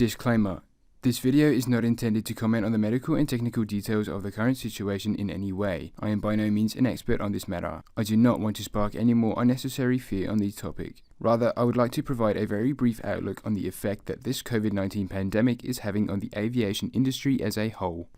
Disclaimer. This video is not intended to comment on the medical and technical details of the current situation in any way. I am by no means an expert on this matter. I do not want to spark any more unnecessary fear on the topic. Rather, I would like to provide a very brief outlook on the effect that this COVID-19 pandemic is having on the aviation industry as a whole.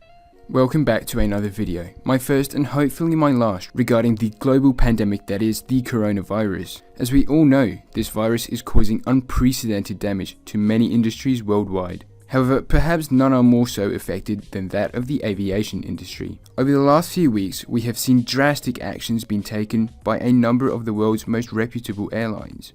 Welcome back to another video, my first and hopefully my last, regarding the global pandemic that is the coronavirus. As we all know, this virus is causing unprecedented damage to many industries worldwide. However, perhaps none are more so affected than that of the aviation industry. Over the last few weeks, we have seen drastic actions being taken by a number of the world's most reputable airlines,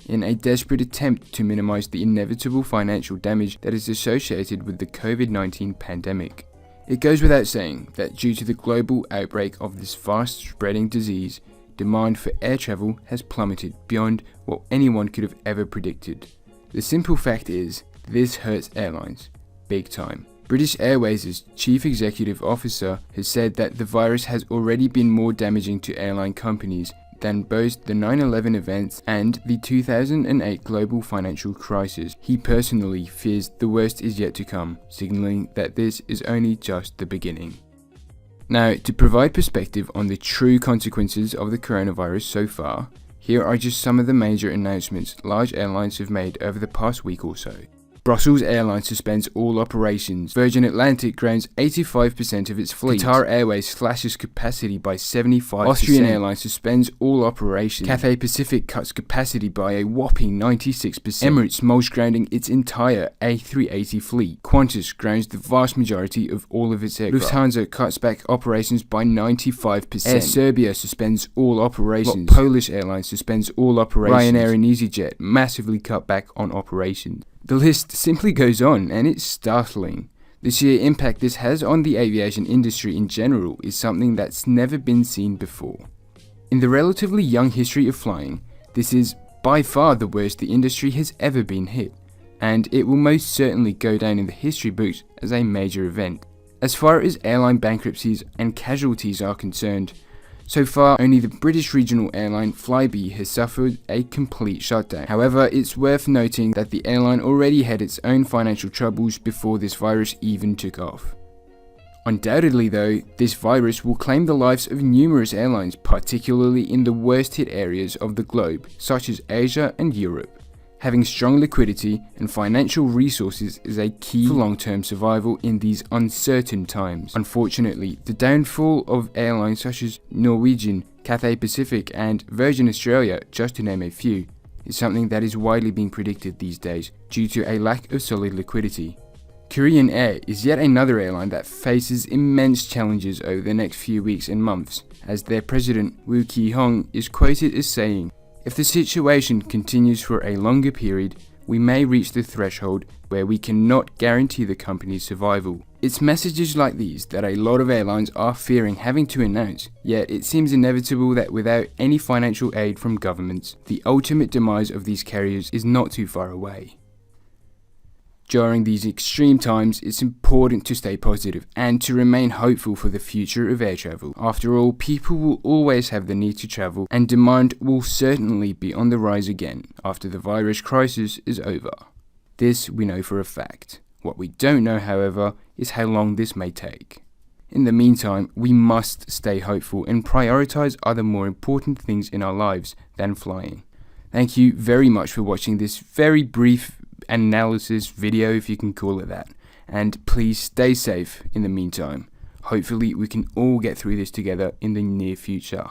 in a desperate attempt to minimize the inevitable financial damage that is associated with the COVID-19 pandemic. It goes without saying that due to the global outbreak of this fast-spreading disease, demand for air travel has plummeted beyond what anyone could have ever predicted. The simple fact is, this hurts airlines, big time. British Airways' Chief Executive Officer has said that the virus has already been more damaging to airline companies than both the 9/11 events and the 2008 global financial crisis. He personally fears the worst is yet to come, signaling that this is only just the beginning. Now, to provide perspective on the true consequences of the coronavirus so far, here are just some of the major announcements large airlines have made over the past week or so. Brussels Airlines suspends all operations. Virgin Atlantic grounds 85% of its fleet. Qatar Airways slashes capacity by 75%. Austrian Airlines suspends all operations. Cathay Pacific cuts capacity by a whopping 96%. Emirates mulch grounding its entire A380 fleet. Qantas grounds the vast majority of all of its aircraft. Lufthansa cuts back operations by 95%. Air Serbia suspends all operations. Polish Airlines suspends all operations. Ryanair and EasyJet massively cut back on operations. The list simply goes on, and it's startling. The sheer impact this has on the aviation industry in general is something that's never been seen before. In the relatively young history of flying, this is by far the worst the industry has ever been hit, and it will most certainly go down in the history books as a major event. As far as airline bankruptcies and casualties are concerned, so far, only the British regional airline Flybe has suffered a complete shutdown. However, it's worth noting that the airline already had its own financial troubles before this virus even took off. Undoubtedly though, this virus will claim the lives of numerous airlines, particularly in the worst hit areas of the globe, such as Asia and Europe. Having strong liquidity and financial resources is a key for long-term survival in these uncertain times. Unfortunately, the downfall of airlines such as Norwegian, Cathay Pacific and Virgin Australia, just to name a few, is something that is widely being predicted these days due to a lack of solid liquidity. Korean Air is yet another airline that faces immense challenges over the next few weeks and months, as their president Woo Ki-hong is quoted as saying, "If the situation continues for a longer period, we may reach the threshold where we cannot guarantee the company's survival." It's messages like these that a lot of airlines are fearing having to announce, yet it seems inevitable that without any financial aid from governments, the ultimate demise of these carriers is not too far away. During these extreme times, it's important to stay positive and to remain hopeful for the future of air travel. After all, people will always have the need to travel, and demand will certainly be on the rise again after the virus crisis is over. This we know for a fact. What we don't know, however, is how long this may take. In the meantime, we must stay hopeful and prioritize other more important things in our lives than flying. Thank you very much for watching this very brief analysis video, if you can call it that, and please stay safe in the meantime. Hopefully we can all get through this together in the near future.